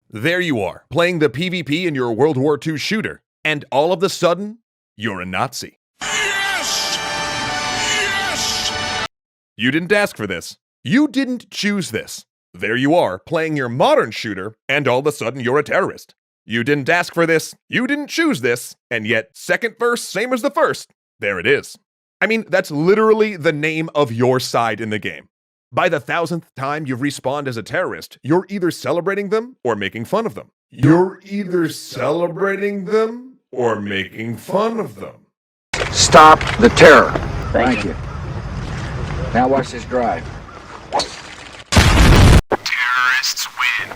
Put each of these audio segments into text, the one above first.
There you are, playing the PvP in your World War II shooter, and all of a sudden, you're a Nazi. Yes! Yes! You didn't ask for this. You didn't choose this. There you are, playing your modern shooter, and all of a sudden you're a terrorist. You didn't ask for this, you didn't choose this, and yet second verse, same as the first. There it is. I mean, that's literally the name of your side in the game. By the 1000th time you've respawned as a terrorist, you're either celebrating them or making fun of them. You're either celebrating them or making fun of them. Stop the terror. Thank you. Now watch this drive. Terrorists win.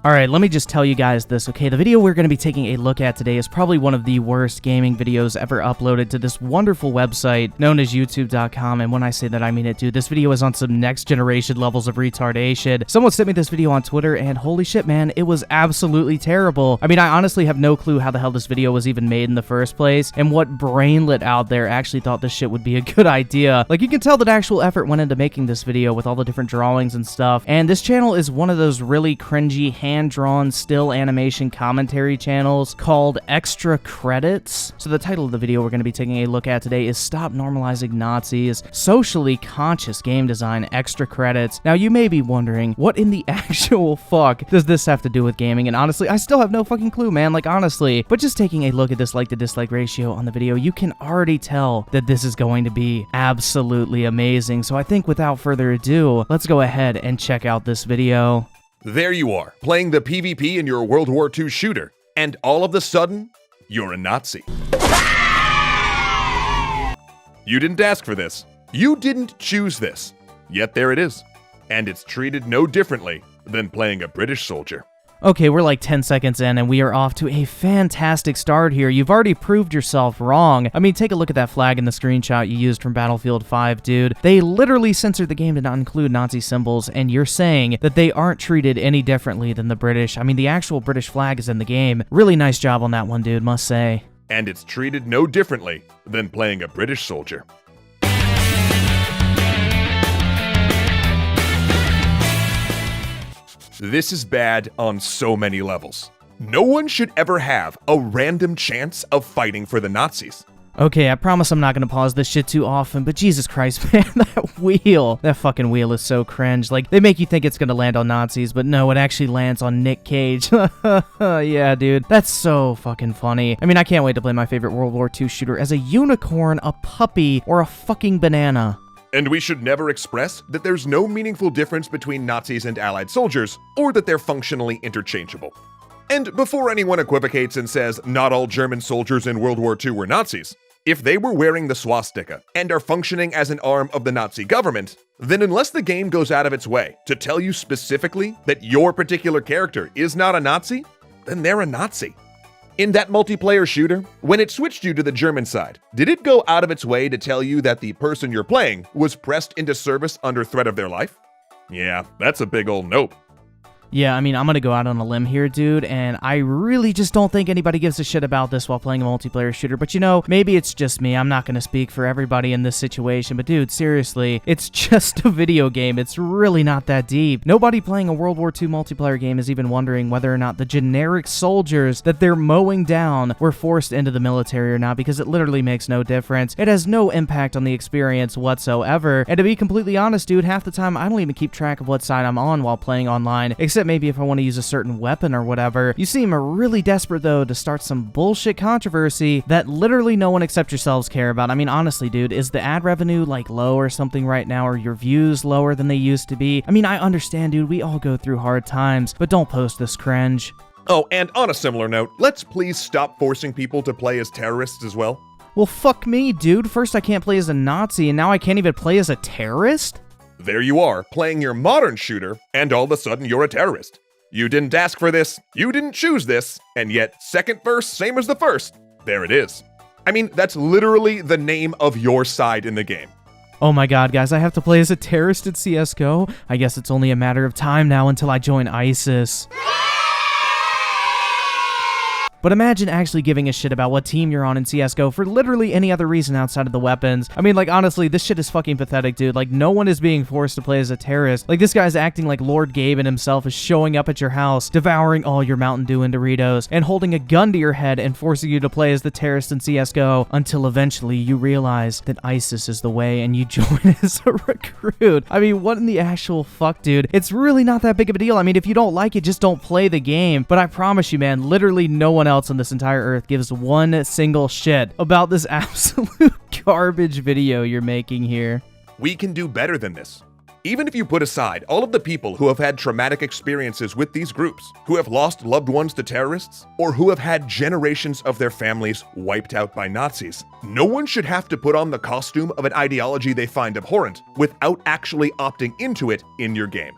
Alright, let me just tell you guys this, okay? The video we're going to be taking a look at today is probably one of the worst gaming videos ever uploaded to this wonderful website known as YouTube.com, and when I say that, I mean it, dude. This video is on some next-generation levels of retardation. Someone sent me this video on Twitter, and holy shit, man, it was absolutely terrible. I mean, I honestly have no clue how the hell this video was even made in the first place, and what brainlet out there actually thought this shit would be a good idea. Like, you can tell that actual effort went into making this video with all the different drawings and stuff, and this channel is one of those really cringy, hand-drawn still animation commentary channels called Extra Credits. So the title of the video we're going to be taking a look at today is Stop Normalizing Nazis, Socially Conscious Game Design Extra Credits. Now you may be wondering, what in the actual fuck does this have to do with gaming? And honestly, I still have no fucking clue, man, like honestly. But just taking a look at this like to dislike ratio on the video, you can already tell that this is going to be absolutely amazing. So I think without further ado, let's go ahead and check out this video. There you are, playing the PvP in your World War II shooter, and all of a sudden, you're a Nazi. You didn't ask for this. You didn't choose this. Yet there it is. And it's treated no differently than playing a British soldier. Okay, we're like 10 seconds in, and we are off to a fantastic start here. You've already proved yourself wrong. I mean, take a look at that flag in the screenshot you used from Battlefield 5, dude. They literally censored the game to not include Nazi symbols, and you're saying that they aren't treated any differently than the British. I mean, the actual British flag is in the game. Really nice job on that one, dude, must say. And it's treated no differently than playing a British soldier. This is bad on so many levels. No one should ever have a random chance of fighting for the Nazis. Okay, I promise I'm not gonna pause this shit too often, but Jesus Christ, man, that fucking wheel is so cringe. Like, they make you think it's gonna land on Nazis, but no, it actually lands on Nick Cage. Yeah, dude, that's so fucking funny. I mean, I can't wait to play my favorite World War II shooter as a unicorn, a puppy, or a fucking banana. And we should never express that there's no meaningful difference between Nazis and Allied soldiers, or that they're functionally interchangeable. And before anyone equivocates and says not all German soldiers in World War II were Nazis, if they were wearing the swastika and are functioning as an arm of the Nazi government, then unless the game goes out of its way to tell you specifically that your particular character is not a Nazi, then they're a Nazi. In that multiplayer shooter, when it switched you to the German side, did it go out of its way to tell you that the person you're playing was pressed into service under threat of their life? Yeah, that's a big ol' nope. Yeah, I mean, I'm gonna go out on a limb here, dude, and I really just don't think anybody gives a shit about this while playing a multiplayer shooter, but you know, maybe it's just me. I'm not gonna speak for everybody in this situation, but dude, seriously, it's just a video game. It's really not that deep. Nobody playing a World War II multiplayer game is even wondering whether or not the generic soldiers that they're mowing down were forced into the military or not, because it literally makes no difference. It has no impact on the experience whatsoever, and to be completely honest, dude, half the time I don't even keep track of what side I'm on while playing online, except maybe if I want to use a certain weapon or whatever. You seem really desperate, though, to start some bullshit controversy that literally no one except yourselves care about. I mean, honestly, dude, is the ad revenue, like, low or something right now, or your views lower than they used to be? I mean, I understand, dude, we all go through hard times, but don't post this cringe. Oh, and on a similar note, let's please stop forcing people to play as terrorists as well. Well, fuck me, dude. First I can't play as a Nazi, and now I can't even play as a terrorist? There you are, playing your modern shooter, and all of a sudden you're a terrorist. You didn't ask for this, you didn't choose this, and yet second verse, same as the first. There it is. I mean, that's literally the name of your side in the game. Oh my god, guys, I have to play as a terrorist at CSGO? I guess it's only a matter of time now until I join ISIS. But imagine actually giving a shit about what team you're on in CSGO for literally any other reason outside of the weapons. I mean, like, honestly, this shit is fucking pathetic, dude. Like, no one is being forced to play as a terrorist. Like, this guy's acting like Lord Gaben himself is showing up at your house, devouring all your Mountain Dew and Doritos, and holding a gun to your head and forcing you to play as the terrorist in CSGO until eventually you realize that ISIS is the way and you join as a recruit. I mean, what in the actual fuck, dude? It's really not that big of a deal. I mean, if you don't like it, just don't play the game. But I promise you, man, literally no one else on this entire earth gives one single shit about this absolute garbage video you're making here. We can do better than this. Even if you put aside all of the people who have had traumatic experiences with these groups, who have lost loved ones to terrorists, or who have had generations of their families wiped out by Nazis, no one should have to put on the costume of an ideology they find abhorrent without actually opting into it in your game.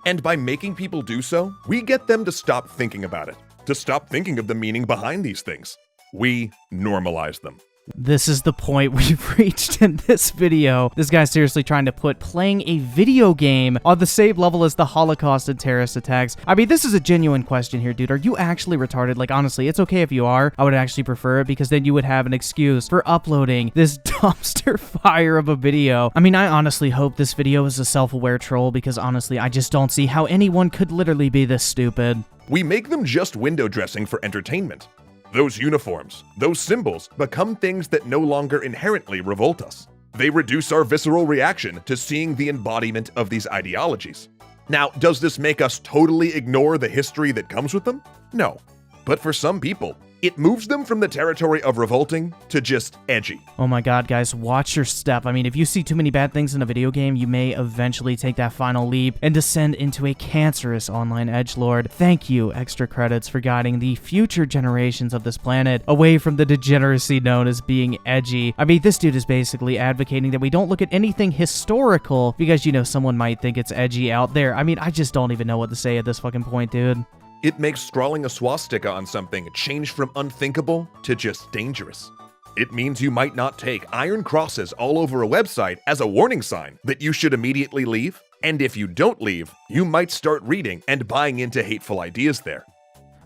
And by making people do so, we get them to stop thinking about it, to stop thinking of the meaning behind these things. We normalize them. This is the point we've reached in this video. This guy's seriously trying to put playing a video game on the same level as the Holocaust and terrorist attacks. I mean, this is a genuine question here, dude. Are you actually retarded? Like, honestly, it's okay if you are. I would actually prefer it because then you would have an excuse for uploading this dumpster fire of a video. I mean, I honestly hope this video is a self-aware troll because honestly, I just don't see how anyone could literally be this stupid. We make them just window dressing for entertainment. Those uniforms, those symbols, become things that no longer inherently revolt us. They reduce our visceral reaction to seeing the embodiment of these ideologies. Now, does this make us totally ignore the history that comes with them? No. But for some people, it moves them from the territory of revolting to just edgy. Oh my god, guys, watch your step. I mean, if you see too many bad things in a video game, you may eventually take that final leap and descend into a cancerous online edgelord. Thank you, extra credits, for guiding the future generations of this planet away from the degeneracy known as being edgy. I mean, this dude is basically advocating that we don't look at anything historical because, you know, someone might think it's edgy out there. I mean, I just don't even know what to say at this fucking point, dude. It makes scrawling a swastika on something change from unthinkable to just dangerous. It means you might not take iron crosses all over a website as a warning sign that you should immediately leave. And if you don't leave, you might start reading and buying into hateful ideas there.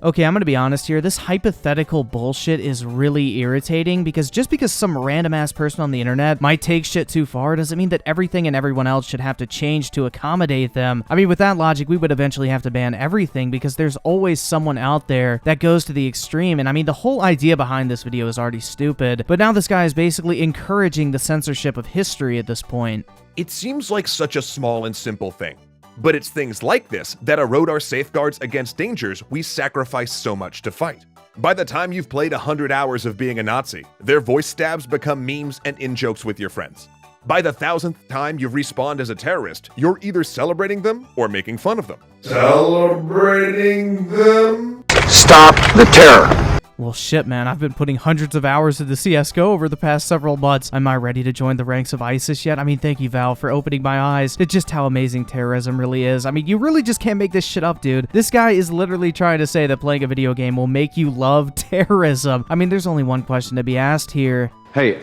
Okay, I'm gonna be honest here, this hypothetical bullshit is really irritating because just because some random ass person on the internet might take shit too far doesn't mean that everything and everyone else should have to change to accommodate them. I mean, with that logic, we would eventually have to ban everything because there's always someone out there that goes to the extreme. And I mean, the whole idea behind this video is already stupid, but now this guy is basically encouraging the censorship of history at this point. It seems like such a small and simple thing. But it's things like this that erode our safeguards against dangers we sacrifice so much to fight. By the time you've played 100 hours of being a Nazi, their voice stabs become memes and in-jokes with your friends. By the 1000th time you've respawned as a terrorist, you're either celebrating them or making fun of them. Celebrating them? Stop the terror. Well, shit, man, I've been putting hundreds of hours into CSGO over the past several months. Am I ready to join the ranks of ISIS yet? I mean, thank you, Valve, for opening my eyes to just how amazing terrorism really is. I mean, you really just can't make this shit up, dude. This guy is literally trying to say that playing a video game will make you love terrorism. I mean, there's only one question to be asked here. Hey,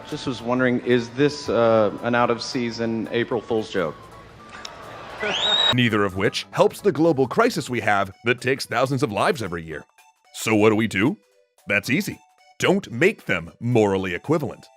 just was wondering, is this an out-of-season April Fool's joke? Neither of which helps the global crisis we have that takes thousands of lives every year. So what do? That's easy. Don't make them morally equivalent.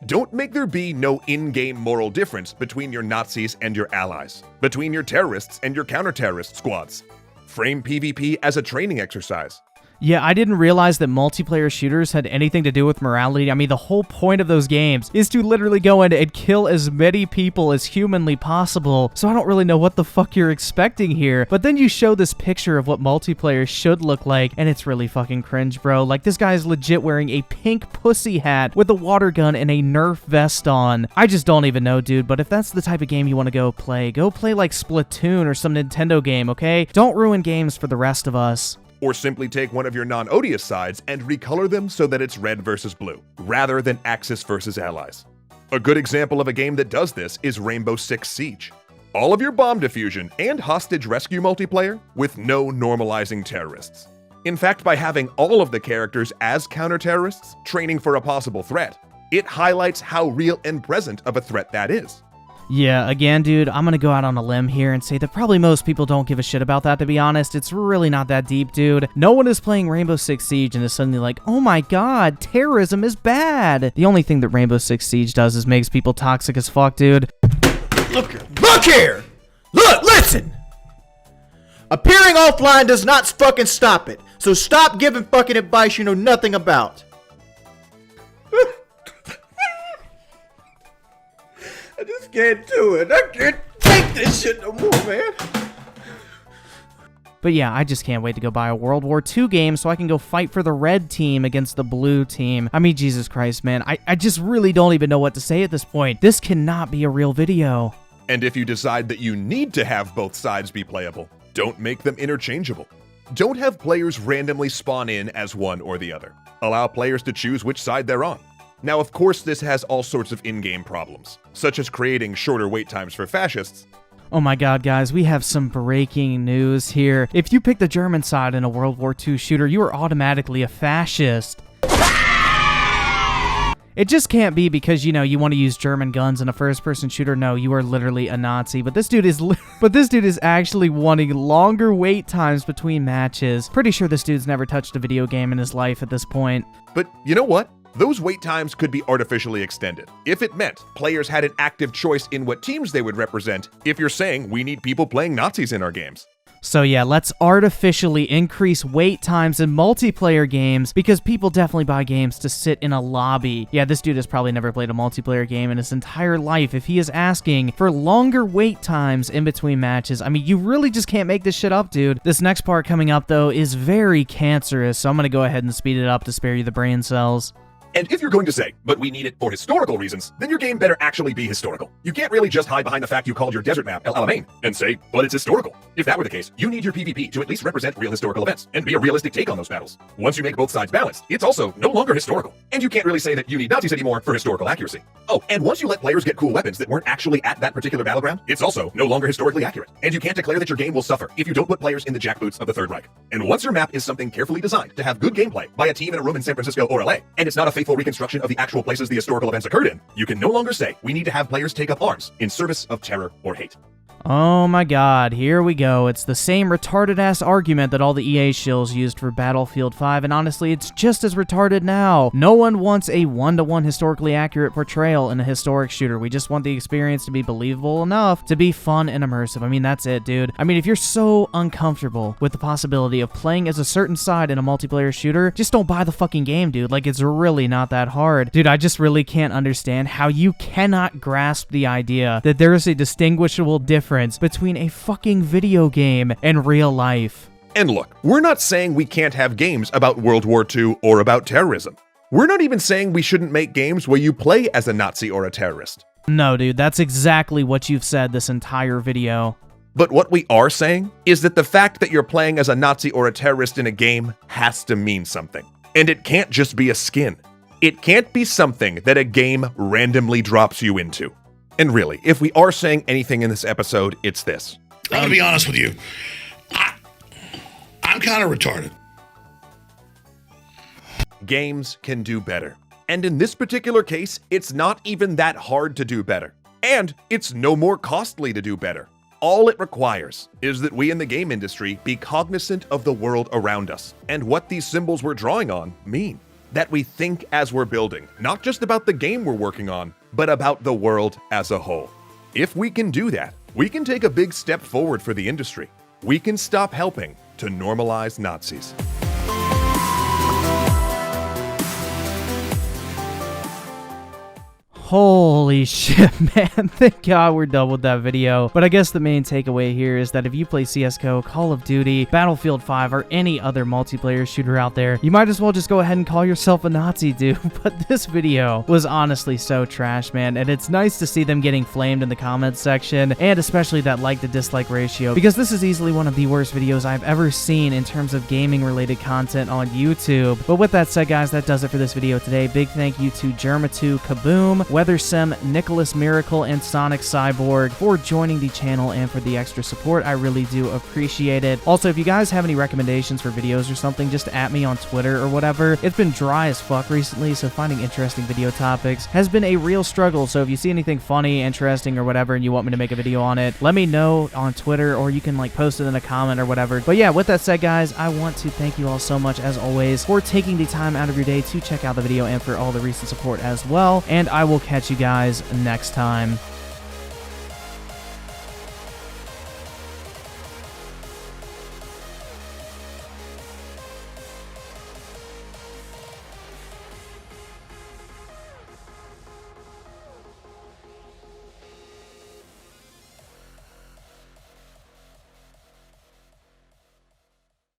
Don't make there be no in-game moral difference between your Nazis and your allies, between your terrorists and your counter-terrorist squads. Frame PvP as a training exercise. Yeah, I didn't realize that multiplayer shooters had anything to do with morality. I mean, the whole point of those games is to literally go in and kill as many people as humanly possible. So I don't really know what the fuck you're expecting here. But then you show this picture of what multiplayer should look like, and it's really fucking cringe, bro. Like, this guy's legit wearing a pink pussy hat with a water gun and a Nerf vest on. I just don't even know, dude. But if that's the type of game you want to go play like Splatoon or some Nintendo game, okay? Don't ruin games for the rest of us. Or simply take one of your non-odious sides and recolor them so that it's red versus blue, rather than Axis versus Allies. A good example of a game that does this is Rainbow Six Siege. All of your bomb diffusion and hostage rescue multiplayer with no normalizing terrorists. In fact, by having all of the characters as counter-terrorists training for a possible threat, it highlights how real and present of a threat that is. Yeah, again, dude, I'm gonna go out on a limb here and say that probably most people don't give a shit about that, to be honest. It's really not that deep, dude. No one is playing Rainbow Six Siege and is suddenly like, oh my god, terrorism is bad. The only thing that Rainbow Six Siege does is makes people toxic as fuck, dude. Look here! Look, listen! Appearing offline does not fucking stop it. So stop giving fucking advice you know nothing about. I just can't do it. I can't take this shit no more, man. But yeah, I just can't wait to go buy a World War II game so I can go fight for the red team against the blue team. I mean, Jesus Christ, man. I just really don't even know what to say at this point. This cannot be a real video. And if you decide that you need to have both sides be playable, don't make them interchangeable. Don't have players randomly spawn in as one or the other. Allow players to choose which side they're on. Now, of course, this has all sorts of in-game problems, such as creating shorter wait times for fascists. Oh my god, guys, we have some breaking news here. If you pick the German side in a World War II shooter, you are automatically a fascist. It just can't be because, you know, you want to use German guns in a first-person shooter. No, you are literally a Nazi. But this dude is actually wanting longer wait times between matches. Pretty sure this dude's never touched a video game in his life at this point. But you know what? Those wait times could be artificially extended if it meant players had an active choice in what teams they would represent if you're saying we need people playing Nazis in our games. So yeah, let's artificially increase wait times in multiplayer games because people definitely buy games to sit in a lobby. Yeah, this dude has probably never played a multiplayer game in his entire life if he is asking for longer wait times in between matches. I mean, you really just can't make this shit up, dude. This next part coming up, though, is very cancerous, so I'm gonna go ahead and speed it up to spare you the brain cells. And if you're going to say, but we need it for historical reasons, then your game better actually be historical. You can't really just hide behind the fact you called your desert map El Alamein and say, but it's historical. If that were the case, you need your PvP to at least represent real historical events and be a realistic take on those battles. Once you make both sides balanced, it's also no longer historical. And you can't really say that you need Nazis anymore for historical accuracy. Oh, and once you let players get cool weapons that weren't actually at that particular battleground, it's also no longer historically accurate. And you can't declare that your game will suffer if you don't put players in the jackboots of the Third Reich. And once your map is something carefully designed to have good gameplay by a team in a room in San Francisco or LA, and it's not a faithful reconstruction of the actual places the historical events occurred in, you can no longer say we need to have players take up arms in service of terror or hate. Oh my god, here we go. It's the same retarded-ass argument that all the EA shills used for Battlefield 5, and honestly, it's just as retarded now. No one wants a one-to-one historically accurate portrayal in a historic shooter. We just want the experience to be believable enough to be fun and immersive. I mean, that's it, dude. I mean, if you're so uncomfortable with the possibility of playing as a certain side in a multiplayer shooter, just don't buy the fucking game, dude. Like, it's really not that hard. Dude, I just really can't understand how you cannot grasp the idea that there is a distinguishable difference between a fucking video game and real life. And look, we're not saying we can't have games about World War II or about terrorism. We're not even saying we shouldn't make games where you play as a Nazi or a terrorist. No, dude, that's exactly what you've said this entire video. But what we are saying is that the fact that you're playing as a Nazi or a terrorist in a game has to mean something. And it can't just be a skin. It can't be something that a game randomly drops you into. And really, if we are saying anything in this episode, it's this. I'm gonna be honest with you. I'm kind of retarded. Games can do better. And in this particular case, it's not even that hard to do better. And it's no more costly to do better. All it requires is that we in the game industry be cognizant of the world around us and what these symbols we're drawing on mean. That we think as we're building, not just about the game we're working on, but about the world as a whole. If we can do that, we can take a big step forward for the industry. We can stop helping to normalize Nazis. Holy shit, man. Thank God we're done with that video. But I guess the main takeaway here is that if you play CSGO, Call of Duty, Battlefield 5, or any other multiplayer shooter out there, you might as well just go ahead and call yourself a Nazi, dude. But this video was honestly so trash, man. And it's nice to see them getting flamed in the comments section, and especially that like to dislike ratio, because this is easily one of the worst videos I've ever seen in terms of gaming-related content on YouTube. But with that said, guys, that does it for this video today. Big thank you to Germa2, Kaboom, Weathersem, Nicholas Miracle, and Sonic Cyborg for joining the channel and for the extra support. I really do appreciate it. Also, if you guys have any recommendations for videos or something, just at me on Twitter or whatever. It's been dry as fuck recently, so finding interesting video topics has been a real struggle. So if you see anything funny, interesting, or whatever, and you want me to make a video on it, let me know on Twitter, or you can like post it in a comment or whatever. But yeah, with that said, guys, I want to thank you all so much as always for taking the time out of your day to check out the video and for all the recent support as well. And I will catch you guys next time.